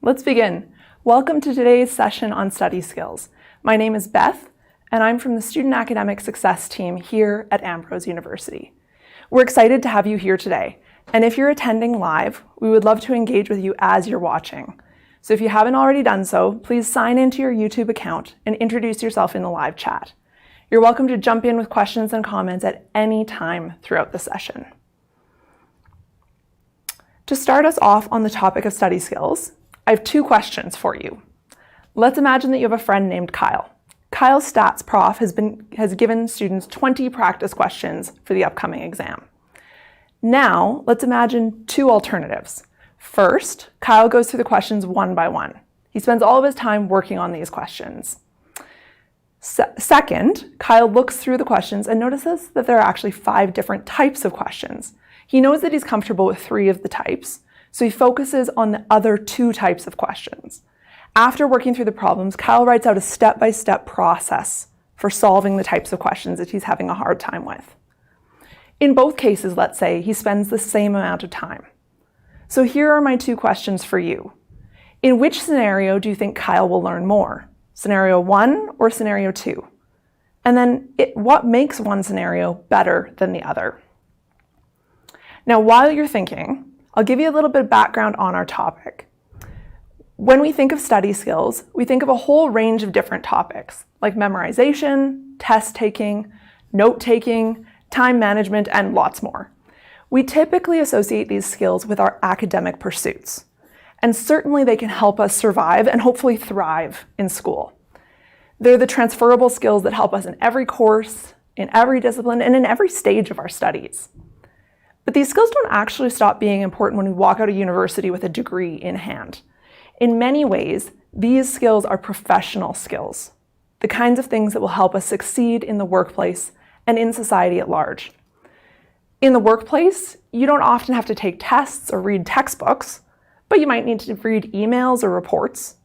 Let's begin. Welcome to today's session on study skills. My name is Beth, and I'm from the Student Academic Success team here at Ambrose University. We're excited to have you here today, and if you're attending live, we would love to engage with you as you're watching. So if you haven't already done so, please sign into your YouTube account and introduce yourself in the live chat. You're welcome to jump in with questions and comments at any time throughout the session. To start us off on the topic of study skills, I have two questions for you. Let's imagine that you have a friend named Kyle. Kyle's stats prof has given students 20 practice questions for the upcoming exam. Now, let's imagine two alternatives. First, Kyle goes through the questions one by one. He spends all of his time working on these questions. Second, Kyle looks through the questions and notices that there are actually 5 different types of questions. He knows that he's comfortable with 3 of the types, so he focuses on the other 2 types of questions. After working through the problems, Kyle writes out a step-by-step process for solving the types of questions that he's having a hard time with. In both cases, let's say, he spends the same amount of time. So here are my 2 questions for you. In which scenario do you think Kyle will learn more? Scenario 1 or scenario 2? And then what makes one scenario better than the other? Now, while you're thinking, I'll give you a little bit of background on our topic. When we think of study skills, we think of a whole range of different topics, like memorization, test taking, note taking, time management, and lots more. We typically associate these skills with our academic pursuits, and certainly they can help us survive and hopefully thrive in school. They're the transferable skills that help us in every course, in every discipline, and in every stage of our studies. But these skills don't actually stop being important when we walk out of university with a degree in hand. In many ways, these skills are professional skills, the kinds of things that will help us succeed in the workplace and in society at large. In the workplace, you don't often have to take tests or read textbooks, but you might need to read emails or reports.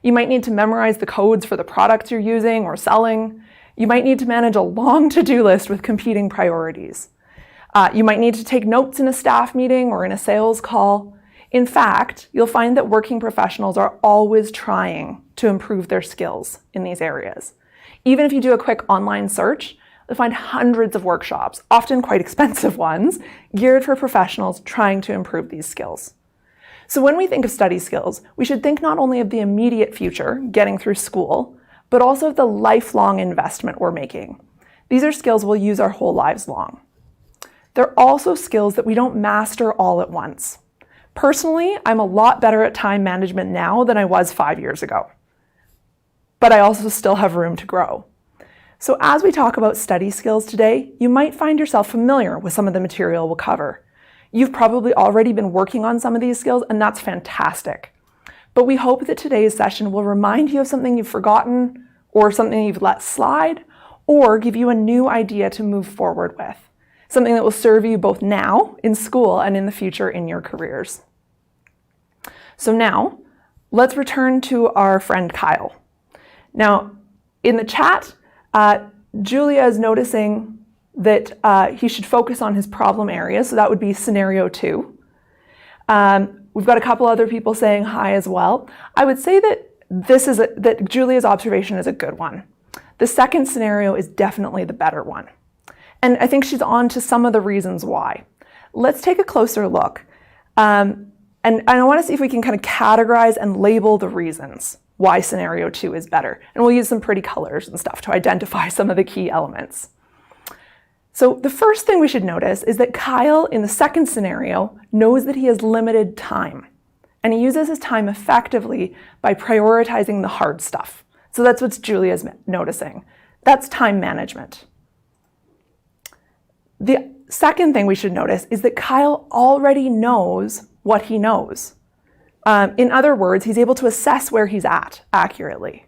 You might need to memorize the codes for the products you're using or selling. You might need to manage a long to-do list with competing priorities. You might need to take notes in a staff meeting or in a sales call. In fact, you'll find that working professionals are always trying to improve their skills in these areas. Even if you do a quick online search, you'll find hundreds of workshops, often quite expensive ones, geared for professionals trying to improve these skills. So when we think of study skills, we should think not only of the immediate future, getting through school, but also of the lifelong investment we're making. These are skills we'll use our whole lives long. They're also skills that we don't master all at once. Personally, I'm a lot better at time management now than I was 5 years ago. But I also still have room to grow. So as we talk about study skills today, you might find yourself familiar with some of the material we'll cover. You've probably already been working on some of these skills, and that's fantastic. But we hope that today's session will remind you of something you've forgotten, or something you've let slide, or give you a new idea to move forward with. Something that will serve you both now in school and in the future in your careers. So now, let's return to our friend Kyle. Now, in the chat, Julia is noticing that he should focus on his problem area, so that would be scenario 2. We've got a couple other people saying hi as well. I would say that that Julia's observation is a good one. The second scenario is definitely the better one. And I think she's on to some of the reasons why. Let's take a closer look. And I want to see if we can kind of categorize and label the reasons why scenario 2 is better. And we'll use some pretty colors and stuff to identify some of the key elements. So the first thing we should notice is that Kyle, in the second scenario, knows that he has limited time. And he uses his time effectively by prioritizing the hard stuff. So that's what Julia's noticing. That's time management. The second thing we should notice is that Kyle already knows what he knows. In other words, he's able to assess where he's at accurately.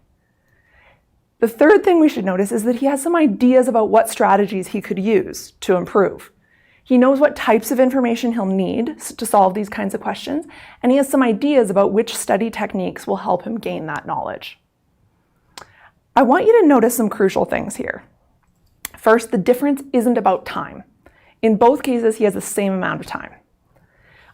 The third thing we should notice is that he has some ideas about what strategies he could use to improve. He knows what types of information he'll need to solve these kinds of questions, and he has some ideas about which study techniques will help him gain that knowledge. I want you to notice some crucial things here. First, the difference isn't about time. In both cases, he has the same amount of time.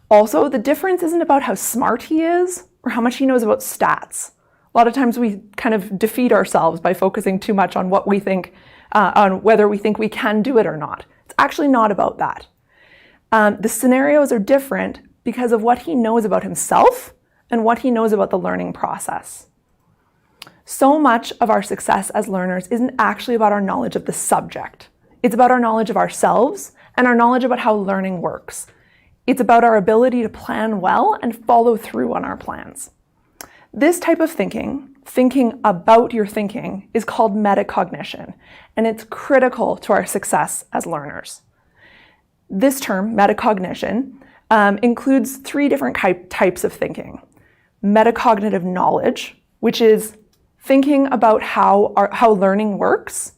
Also, the difference isn't about how smart he is or how much he knows about stats. A lot of times we kind of defeat ourselves by focusing too much on what we think, on whether we think we can do it or not. It's actually not about that. The scenarios are different because of what he knows about himself and what he knows about the learning process. So much of our success as learners isn't actually about our knowledge of the subject. It's about our knowledge of ourselves and our knowledge about how learning works. It's about our ability to plan well and follow through on our plans. This type of thinking about your thinking, is called metacognition, and it's critical to our success as learners. This term, metacognition, includes three different types of thinking. Metacognitive knowledge, which is thinking about how learning works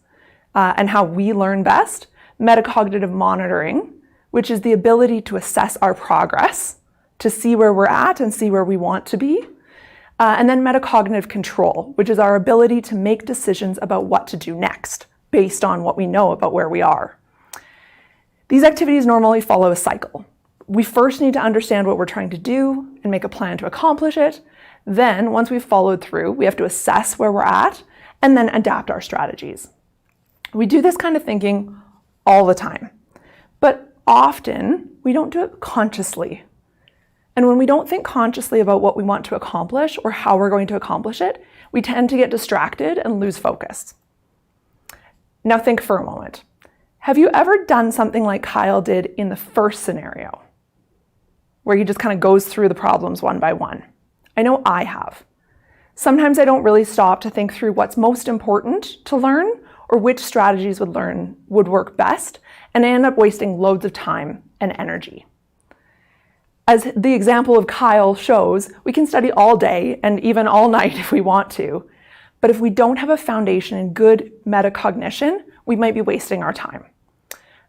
and how we learn best. Metacognitive monitoring, which is the ability to assess our progress, to see where we're at and see where we want to be. And then metacognitive control, which is our ability to make decisions about what to do next based on what we know about where we are. These activities normally follow a cycle. We first need to understand what we're trying to do and make a plan to accomplish it. Then, once we've followed through, we have to assess where we're at and then adapt our strategies. We do this kind of thinking all the time, but often we don't do it consciously. And when we don't think consciously about what we want to accomplish or how we're going to accomplish it, we tend to get distracted and lose focus. Now think for a moment. Have you ever done something like Kyle did in the first scenario, where he just kind of goes through the problems one by one? I know I have. Sometimes I don't really stop to think through what's most important to learn or which strategies would work best, and I end up wasting loads of time and energy. As the example of Kyle shows, we can study all day and even all night if we want to, but if we don't have a foundation in good metacognition, we might be wasting our time.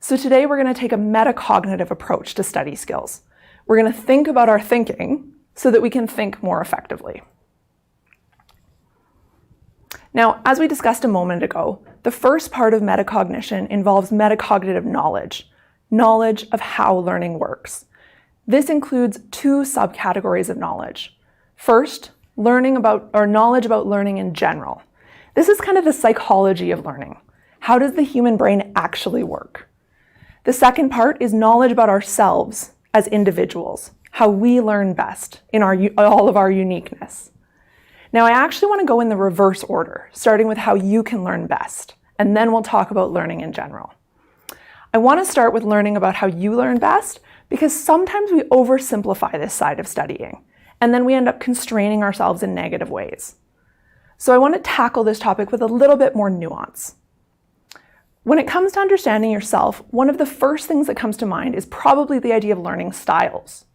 So today we're going to take a metacognitive approach to study skills. We're going to think about our thinking so that we can think more effectively. Now, as we discussed a moment ago, the first part of metacognition involves metacognitive knowledge, knowledge of how learning works. This includes two subcategories of knowledge. First, knowledge about learning in general. This is kind of the psychology of learning. How does the human brain actually work? The second part is knowledge about ourselves as individuals, how we learn best in all of our uniqueness. Now, I actually want to go in the reverse order, starting with how you can learn best, and then we'll talk about learning in general. I want to start with learning about how you learn best, because sometimes we oversimplify this side of studying, and then we end up constraining ourselves in negative ways. So I want to tackle this topic with a little bit more nuance. When it comes to understanding yourself, one of the first things that comes to mind is probably the idea of learning styles.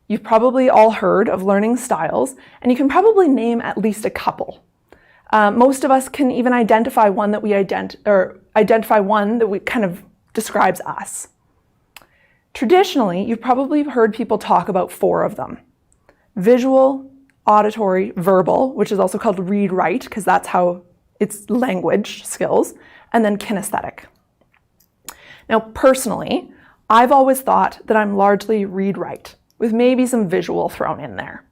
You've probably all heard of learning styles, and you can probably name at least a couple. Most of us can even identify one that kind of describes us. Traditionally, you've probably heard people talk about four of them: visual, auditory, verbal, which is also called read-write, because that's how it's language skills, and then kinesthetic. Now, personally, I've always thought that I'm largely read-write, with maybe some visual thrown in there.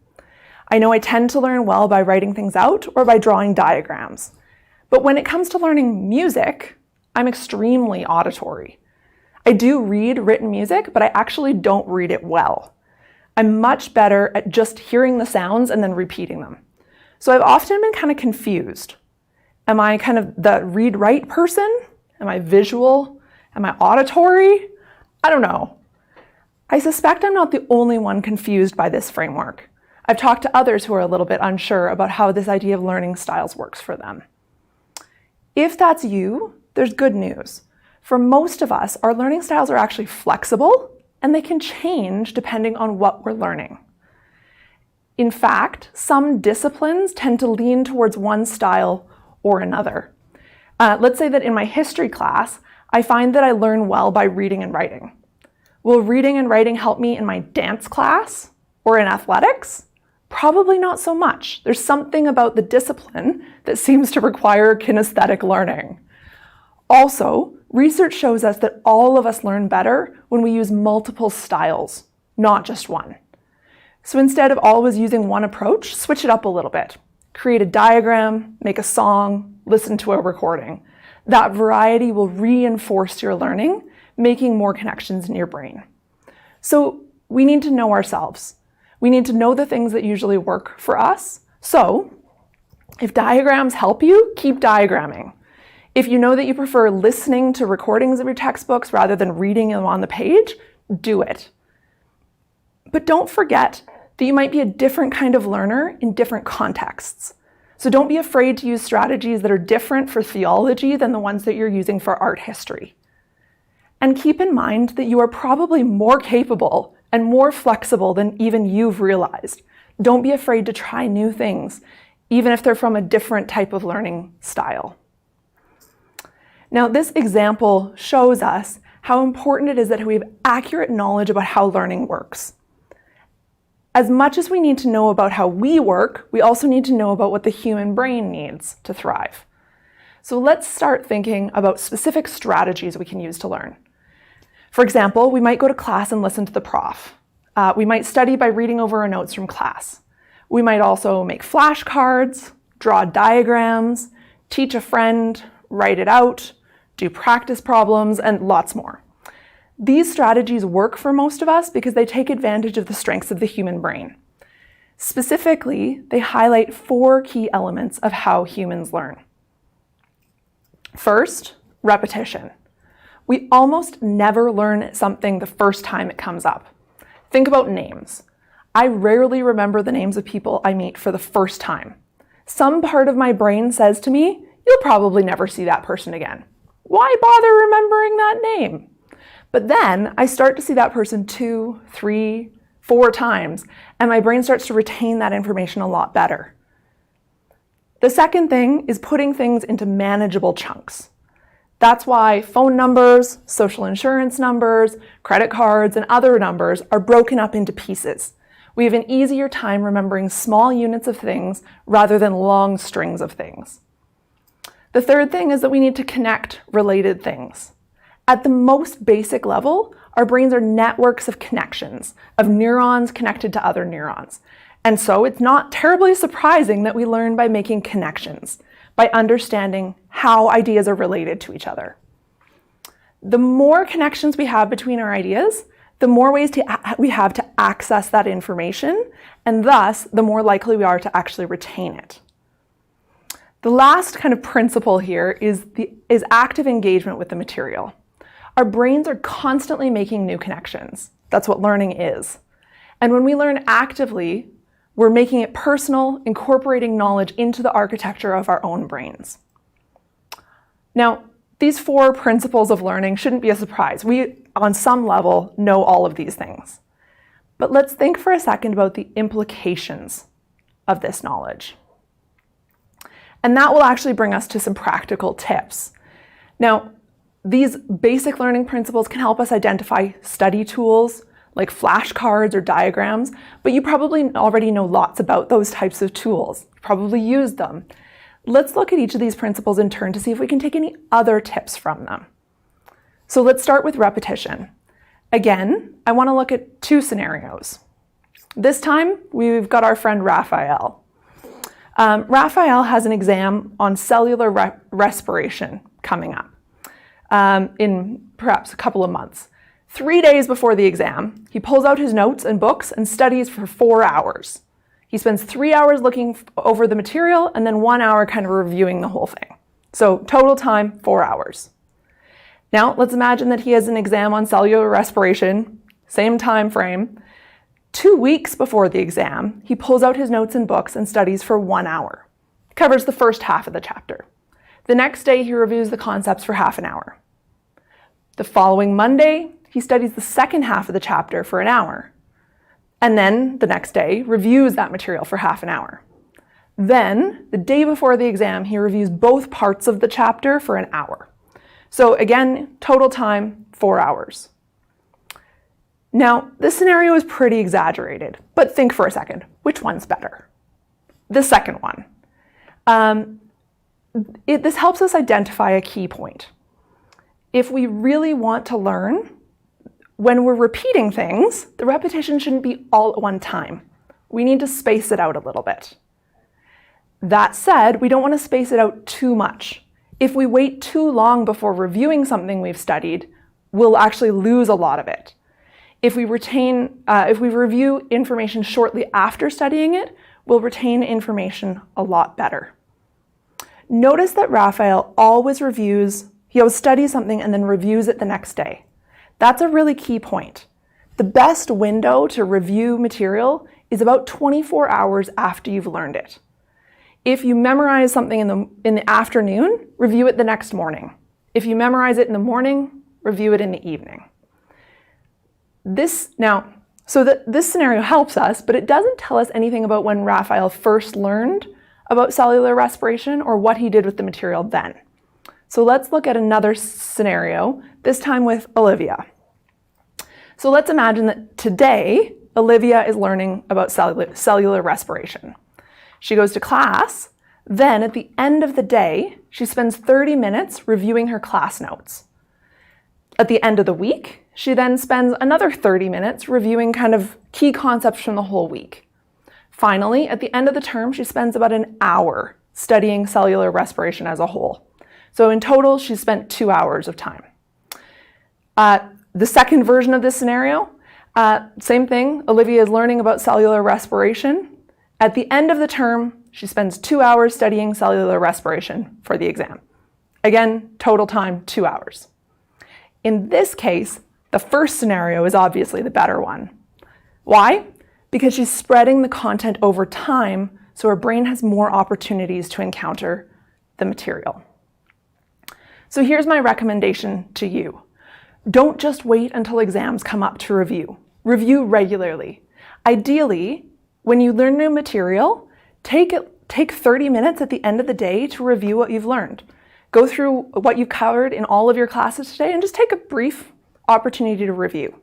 I know I tend to learn well by writing things out or by drawing diagrams. But when it comes to learning music, I'm extremely auditory. I do read written music, but I actually don't read it well. I'm much better at just hearing the sounds and then repeating them. So I've often been kind of confused. Am I kind of the read-write person? Am I visual? Am I auditory? I don't know. I suspect I'm not the only one confused by this framework. I've talked to others who are a little bit unsure about how this idea of learning styles works for them. If that's you, there's good news. For most of us, our learning styles are actually flexible, and they can change depending on what we're learning. In fact, some disciplines tend to lean towards one style or another. Let's say that in my history class, I find that I learn well by reading and writing. Will reading and writing help me in my dance class or in athletics? Probably not so much. There's something about the discipline that seems to require kinesthetic learning. Also, research shows us that all of us learn better when we use multiple styles, not just one. So instead of always using one approach, switch it up a little bit. Create a diagram, make a song, listen to a recording. That variety will reinforce your learning, making more connections in your brain. So we need to know ourselves. We need to know the things that usually work for us. So if diagrams help you, keep diagramming. If you know that you prefer listening to recordings of your textbooks rather than reading them on the page, do it. But don't forget that you might be a different kind of learner in different contexts. So don't be afraid to use strategies that are different for theology than the ones that you're using for art history. And keep in mind that you are probably more capable and more flexible than even you've realized. Don't be afraid to try new things, even if they're from a different type of learning style. Now, this example shows us how important it is that we have accurate knowledge about how learning works. As much as we need to know about how we work, we also need to know about what the human brain needs to thrive. So let's start thinking about specific strategies we can use to learn. For example, we might go to class and listen to the prof. We might study by reading over our notes from class. We might also make flashcards, draw diagrams, teach a friend, write it out, do practice problems, and lots more. These strategies work for most of us because they take advantage of the strengths of the human brain. Specifically, they highlight 4 key elements of how humans learn. First, repetition. We almost never learn something the first time it comes up. Think about names. I rarely remember the names of people I meet for the first time. Some part of my brain says to me, you'll probably never see that person again. Why bother remembering that name? But then I start to see that person 2, 3, 4 times, and my brain starts to retain that information a lot better. The second thing is putting things into manageable chunks. That's why phone numbers, social insurance numbers, credit cards, and other numbers are broken up into pieces. We have an easier time remembering small units of things rather than long strings of things. The third thing is that we need to connect related things. At the most basic level, our brains are networks of connections, of neurons connected to other neurons. And so it's not terribly surprising that we learn by making connections, by understanding how ideas are related to each other. The more connections we have between our ideas, the more ways we have to access that information, and thus the more likely we are to actually retain it. The last kind of principle here is active engagement with the material. Our brains are constantly making new connections. That's what learning is. And when we learn actively, we're making it personal, incorporating knowledge into the architecture of our own brains. Now, these 4 principles of learning shouldn't be a surprise. We, on some level, know all of these things. But let's think for a second about the implications of this knowledge. And that will actually bring us to some practical tips. Now, these basic learning principles can help us identify study tools like flashcards or diagrams, but you probably already know lots about those types of tools. You probably use them. Let's look at each of these principles in turn to see if we can take any other tips from them. So let's start with repetition. Again, I want to look at 2 scenarios. This time, we've got our friend Raphael. Raphael has an exam on cellular respiration coming up in perhaps a couple of months. 3 days before the exam, he pulls out his notes and books and studies for 4 hours. He spends 3 hours looking over the material and then 1 hour kind of reviewing the whole thing. So total time, 4 hours. Now let's imagine that he has an exam on cellular respiration, same time frame. 2 weeks before the exam, he pulls out his notes and books and studies for 1 hour. He covers the first half of the chapter. The next day, he reviews the concepts for half an hour. The following Monday, he studies the second half of the chapter for an hour. And then the next day, reviews that material for half an hour. Then, the day before the exam, he reviews both parts of the chapter for an hour. So again, total time, 4 hours. Now, this scenario is pretty exaggerated, but think for a second, which one's better? The second one. This helps us identify a key point. If we really want to learn, when we're repeating things, the repetition shouldn't be all at one time. We need to space it out a little bit. That said, we don't want to space it out too much. If we wait too long before reviewing something we've studied, we'll actually lose a lot of it. If we review information shortly after studying it, we'll retain information a lot better. Notice that Raphael always studies something and then reviews it the next day. That's a really key point. The best window to review material is about 24 hours after you've learned it. If you memorize something in the afternoon, review it the next morning. If you memorize it in the morning, review it in the evening. This scenario helps us, but it doesn't tell us anything about when Raphael first learned about cellular respiration or what he did with the material then. So let's look at another scenario, this time with Olivia. So let's imagine that today, Olivia is learning about cellular respiration. She goes to class, then at the end of the day, she spends 30 minutes reviewing her class notes. At the end of the week, she then spends another 30 minutes reviewing kind of key concepts from the whole week. Finally, at the end of the term, she spends about an hour studying cellular respiration as a whole. So in total, she spent 2 hours of time. The second version of this scenario, same thing. Olivia is learning about cellular respiration. At the end of the term, she spends 2 hours studying cellular respiration for the exam. Again, total time, 2 hours. In this case, the first scenario is obviously the better one. Why? Because she's spreading the content over time, so her brain has more opportunities to encounter the material. So here's my recommendation to you. Don't just wait until exams come up to review. Review regularly. Ideally, when you learn new material, take 30 minutes at the end of the day to review what you've learned. Go through what you've covered in all of your classes today and just take a brief opportunity to review.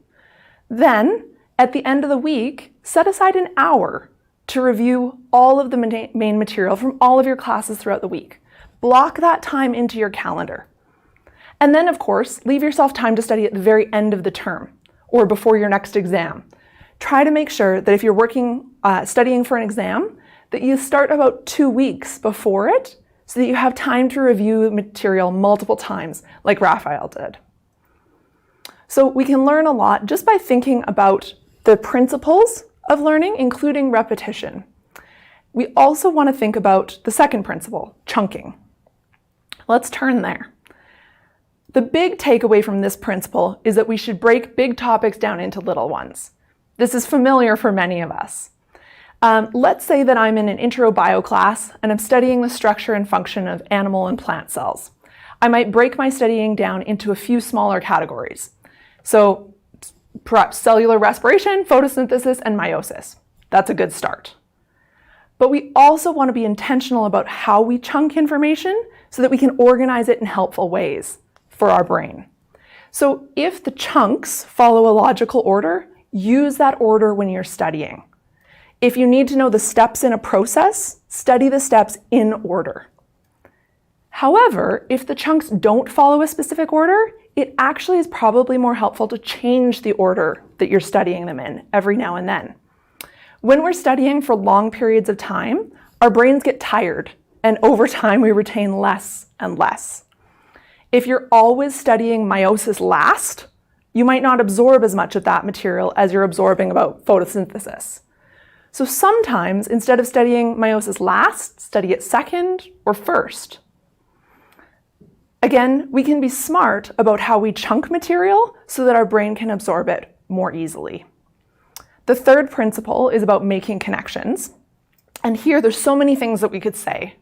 Then, at the end of the week, set aside an hour to review all of the main material from all of your classes throughout the week. Block that time into your calendar. And then, of course, leave yourself time to study at the very end of the term or before your next exam. Try to make sure that if you're studying for an exam, that you start about 2 weeks before it so that you have time to review material multiple times like Raphael did. So we can learn a lot just by thinking about the principles of learning, including repetition. We also want to think about the second principle, chunking. Let's turn there. The big takeaway from this principle is that we should break big topics down into little ones. This is familiar for many of us. Let's say that I'm in an intro bio class and I'm studying the structure and function of animal and plant cells. I might break my studying down into a few smaller categories. So perhaps cellular respiration, photosynthesis, and meiosis. That's a good start. But we also want to be intentional about how we chunk information so that we can organize it in helpful ways for our brain. So if the chunks follow a logical order, use that order when you're studying. If you need to know the steps in a process, study the steps in order. However, if the chunks don't follow a specific order, it actually is probably more helpful to change the order that you're studying them in every now and then. When we're studying for long periods of time, our brains get tired, and over time we retain less and less. If you're always studying meiosis last, you might not absorb as much of that material as you're absorbing about photosynthesis. So sometimes, instead of studying meiosis last, study it second or first. Again, we can be smart about how we chunk material so that our brain can absorb it more easily. The third principle is about making connections. And here, there's so many things that we could say.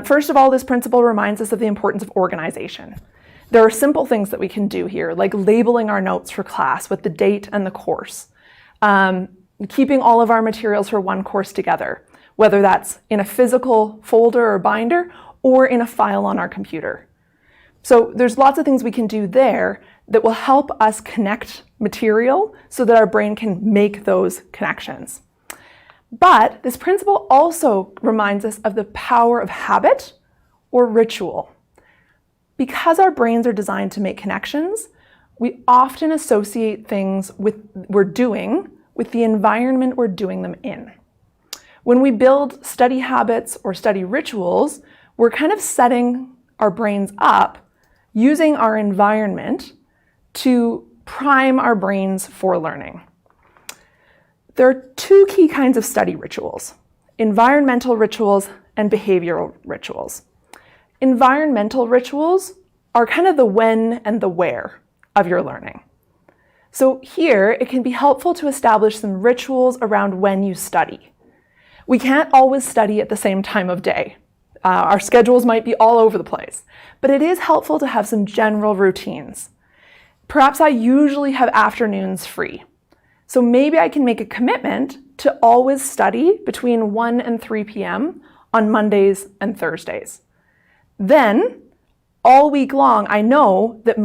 First of all, this principle reminds us of the importance of organization. There are simple things that we can do here, like labeling our notes for class with the date and the course, keeping all of our materials for one course together, whether that's in a physical folder or binder or in a file on our computer. So there's lots of things we can do there that will help us connect material so that our brain can make those connections. But this principle also reminds us of the power of habit or ritual. Because our brains are designed to make connections, we often associate things we're doing with the environment we're doing them in. When we build study habits or study rituals, we're kind of setting our brains up using our environment to prime our brains for learning. There are two key kinds of study rituals: environmental rituals and behavioral rituals. Environmental rituals are kind of the when and the where of your learning. So here, it can be helpful to establish some rituals around when you study. We can't always study at the same time of day. Our schedules might be all over the place, but it is helpful to have some general routines. Perhaps I usually have afternoons free, so maybe I can make a commitment to always study between 1 and 3 p.m. on Mondays and Thursdays. Then, all week long, I know that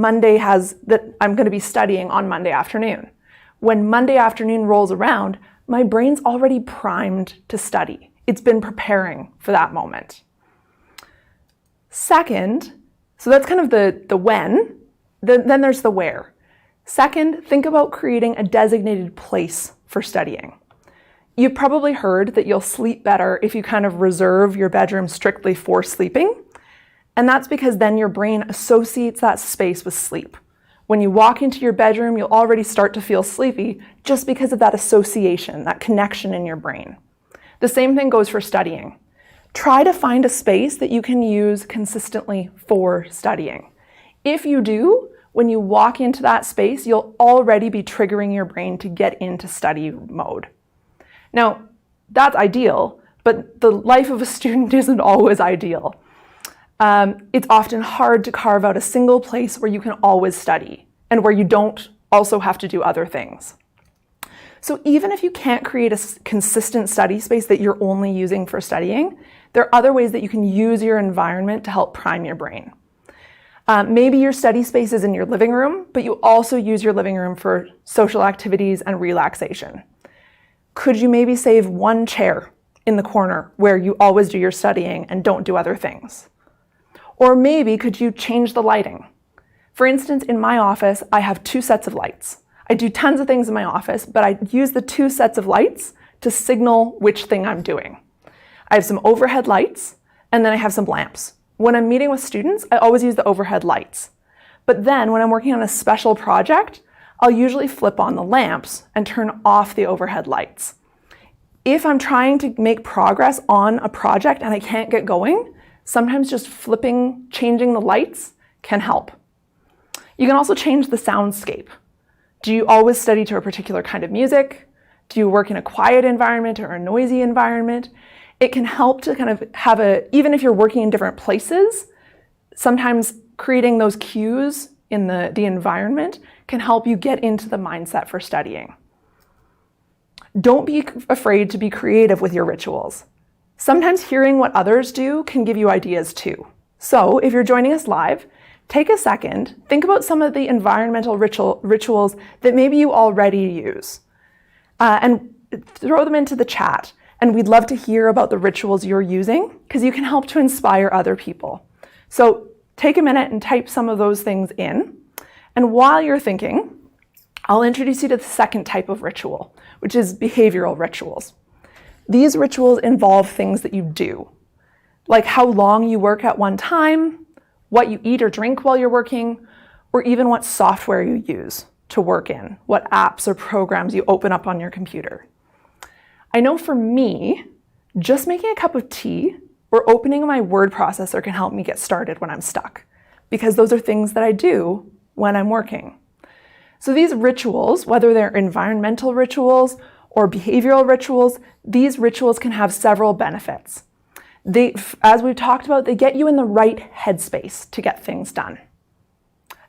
I'm going to be studying on Monday afternoon. When Monday afternoon rolls around, my brain's already primed to study. It's been preparing for that moment. Second, so that's kind of the when, then there's the where. Second, think about creating a designated place for studying. You've probably heard that you'll sleep better if you kind of reserve your bedroom strictly for sleeping. And that's because then your brain associates that space with sleep. When you walk into your bedroom, you'll already start to feel sleepy just because of that association, that connection in your brain. The same thing goes for studying. Try to find a space that you can use consistently for studying. If you do, when you walk into that space, you'll already be triggering your brain to get into study mode. Now, that's ideal, but the life of a student isn't always ideal. It's often hard to carve out a single place where you can always study and where you don't also have to do other things. So even if you can't create a consistent study space that you're only using for studying, there are other ways that you can use your environment to help prime your brain. Maybe your study space is in your living room, but you also use your living room for social activities and relaxation. Could you maybe save one chair in the corner where you always do your studying and don't do other things? Or maybe could you change the lighting? For instance, in my office, I have 2 sets of lights. I do tons of things in my office, but I use the 2 sets of lights to signal which thing I'm doing. I have some overhead lights, and then I have some lamps. When I'm meeting with students, I always use the overhead lights. But then when I'm working on a special project, I'll usually flip on the lamps and turn off the overhead lights. If I'm trying to make progress on a project and I can't get going, sometimes just changing the lights can help. You can also change the soundscape. Do you always study to a particular kind of music? Do you work in a quiet environment or a noisy environment? It can help to kind of even if you're working in different places, sometimes creating those cues in the environment can help you get into the mindset for studying. Don't be afraid to be creative with your rituals. Sometimes hearing what others do can give you ideas too. So if you're joining us live, take a second, think about some of the environmental rituals that maybe you already use, and throw them into the chat. And we'd love to hear about the rituals you're using because you can help to inspire other people. So take a minute and type some of those things in. And while you're thinking, I'll introduce you to the second type of ritual, which is behavioral rituals. These rituals involve things that you do, like how long you work at one time, what you eat or drink while you're working, or even what software you use to work in, what apps or programs you open up on your computer. I know for me, just making a cup of tea or opening my word processor can help me get started when I'm stuck, because those are things that I do when I'm working. So these rituals, whether they're environmental rituals or behavioral rituals, these rituals can have several benefits. As we've talked about, they get you in the right headspace to get things done.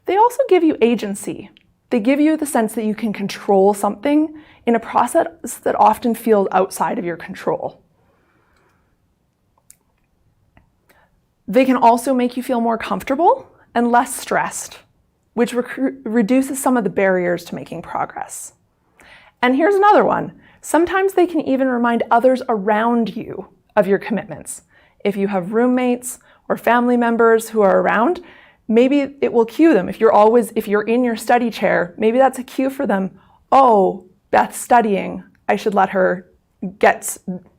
They also give you agency. They give you the sense that you can control something in a process that often feels outside of your control. They can also make you feel more comfortable and less stressed, which reduces some of the barriers to making progress. And here's another one. Sometimes they can even remind others around you of your commitments. If you have roommates or family members who are around, maybe it will cue them. If you're in your study chair, maybe that's a cue for them. Oh, Beth's studying. I should let her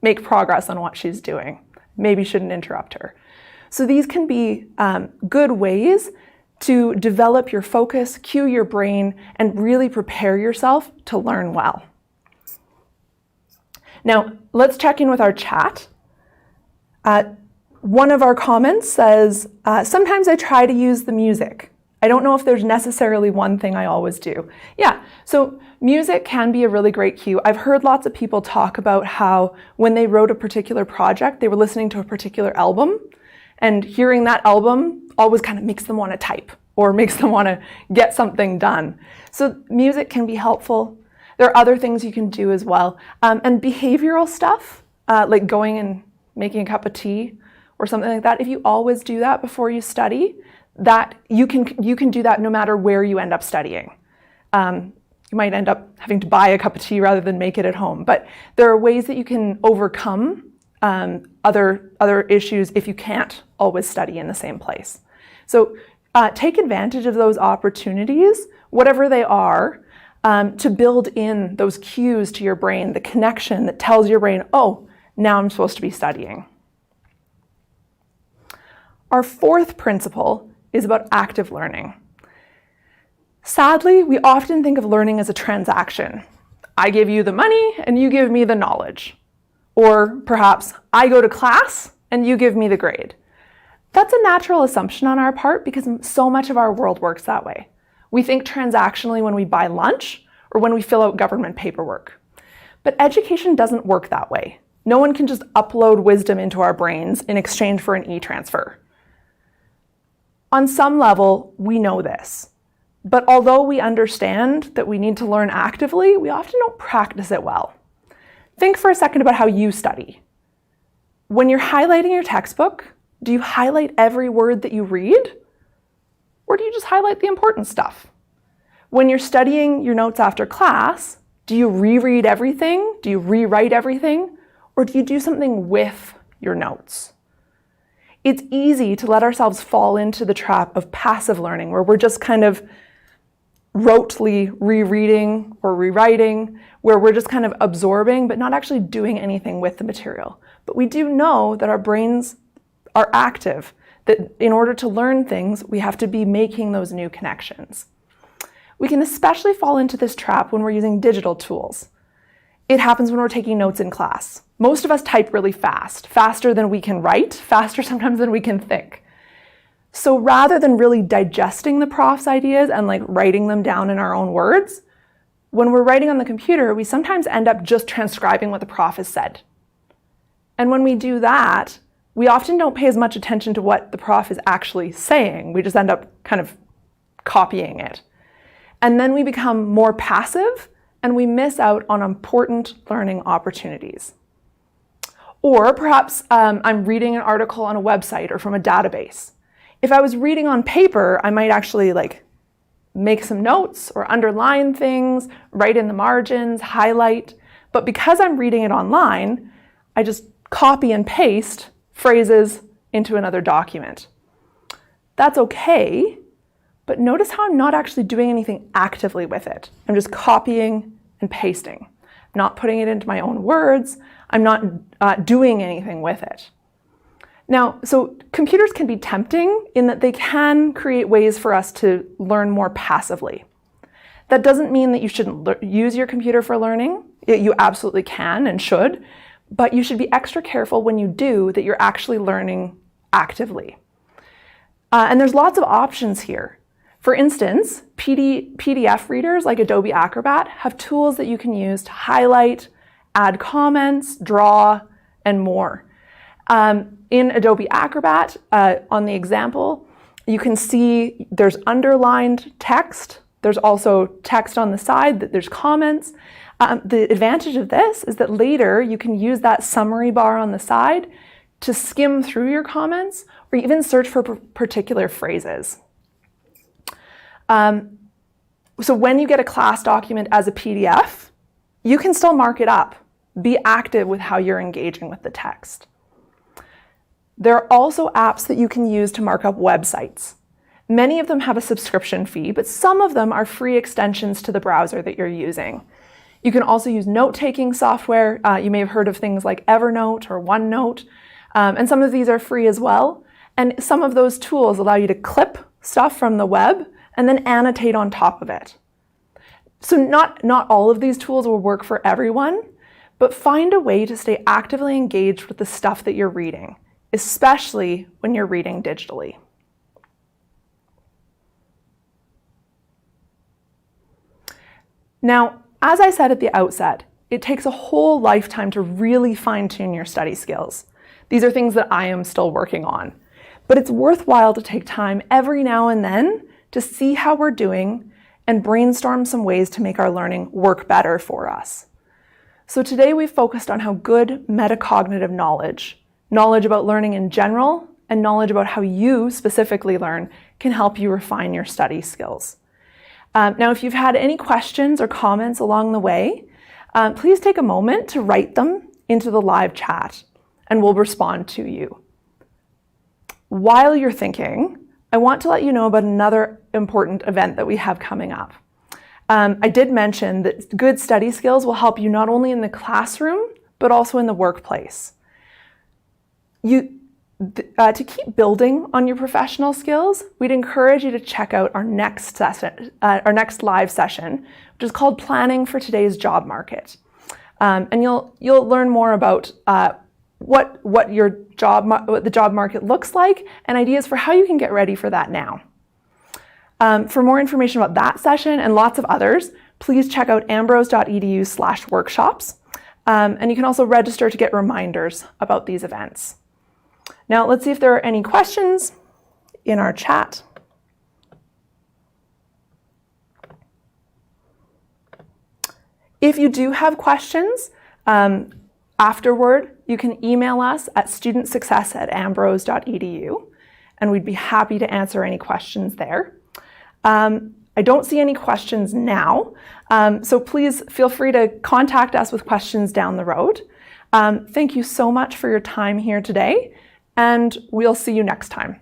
make progress on what she's doing. Maybe shouldn't interrupt her. So these can be good ways to develop your focus, cue your brain, and really prepare yourself to learn well. Now, let's check in with our chat. One of our comments says, sometimes I try to use the music. I don't know if there's necessarily one thing I always do. Yeah, so music can be a really great cue. I've heard lots of people talk about how when they wrote a particular project, they were listening to a particular album, and hearing that album always kind of makes them want to type or makes them want to get something done. So music can be helpful. There are other things you can do as well. And behavioral stuff, like going and making a cup of tea or something like that, if you always do that before you study, that you can do that no matter where you end up studying. You might end up having to buy a cup of tea rather than make it at home. But there are ways that you can overcome other issues if you can't always study in the same place. So take advantage of those opportunities, whatever they are, to build in those cues to your brain, the connection that tells your brain, oh, now I'm supposed to be studying. Our fourth principle is about active learning. Sadly, we often think of learning as a transaction. I give you the money and you give me the knowledge. Or perhaps I go to class and you give me the grade. That's a natural assumption on our part because so much of our world works that way. We think transactionally when we buy lunch or when we fill out government paperwork. But education doesn't work that way. No one can just upload wisdom into our brains in exchange for an e-transfer. On some level, we know this. But although we understand that we need to learn actively, we often don't practice it well. Think for a second about how you study. When you're highlighting your textbook, do you highlight every word that you read? Or do you just highlight the important stuff? When you're studying your notes after class, do you reread everything? Do you rewrite everything? Or do you do something with your notes? It's easy to let ourselves fall into the trap of passive learning, where we're just kind of rotely rereading or rewriting, where we're just kind of absorbing but not actually doing anything with the material. But we do know that our brains are active, that in order to learn things, we have to be making those new connections. We can especially fall into this trap when we're using digital tools. It happens when we're taking notes in class. Most of us type really fast, faster than we can write, faster sometimes than we can think. So rather than really digesting the prof's ideas and like writing them down in our own words, when we're writing on the computer, we sometimes end up just transcribing what the prof has said. And when we do that, we often don't pay as much attention to what the prof is actually saying. We just end up kind of copying it. And then we become more passive and we miss out on important learning opportunities. Or perhaps I'm reading an article on a website or from a database. If I was reading on paper, I might actually make some notes or underline things, write in the margins, highlight. But because I'm reading it online, I just copy and paste phrases into another document. That's okay, but notice how I'm not actually doing anything actively with it. I'm just copying and pasting. I'm not putting it into my own words. I'm not doing anything with it. Now, so computers can be tempting in that they can create ways for us to learn more passively. That doesn't mean that you shouldn't use your computer for learning. You absolutely can and should, but you should be extra careful when you do that you're actually learning actively. And there's lots of options here. For instance, PDF readers like Adobe Acrobat have tools that you can use to highlight, add comments, draw, and more. In Adobe Acrobat, on the example, you can see there's underlined text. There's also text on the side, that there's comments. The advantage of this is that later you can use that summary bar on the side to skim through your comments or even search for particular phrases. So when you get a class document as a PDF, you can still mark it up. Be active with how you're engaging with the text. There are also apps that you can use to mark up websites. Many of them have a subscription fee, but some of them are free extensions to the browser that you're using. You can also use note-taking software. You may have heard of things like Evernote or OneNote, and some of these are free as well. And some of those tools allow you to clip stuff from the web and then annotate on top of it. So not all of these tools will work for everyone, but find a way to stay actively engaged with the stuff that you're reading, especially when you're reading digitally. Now, as I said at the outset, it takes a whole lifetime to really fine-tune your study skills. These are things that I am still working on. But it's worthwhile to take time every now and then to see how we're doing and brainstorm some ways to make our learning work better for us. So today we've focused on how good metacognitive knowledge about learning in general, and knowledge about how you specifically learn can help you refine your study skills. Now, if you've had any questions or comments along the way, please take a moment to write them into the live chat, and we'll respond to you. While you're thinking, I want to let you know about another important event that we have coming up. I did mention that good study skills will help you not only in the classroom, but also in the workplace. To keep building on your professional skills, we'd encourage you to check out our next live session, which is called Planning for Today's Job Market. And you'll learn more about what the job market looks like and ideas for how you can get ready for that now. For more information about that session and lots of others, please check out ambrose.edu/workshops. And you can also register to get reminders about these events. Now, let's see if there are any questions in our chat. If you do have questions, afterward, you can email us at studentsuccess@ambrose.edu, and we'd be happy to answer any questions there. I don't see any questions now, so please feel free to contact us with questions down the road. Thank you so much for your time here today, and we'll see you next time.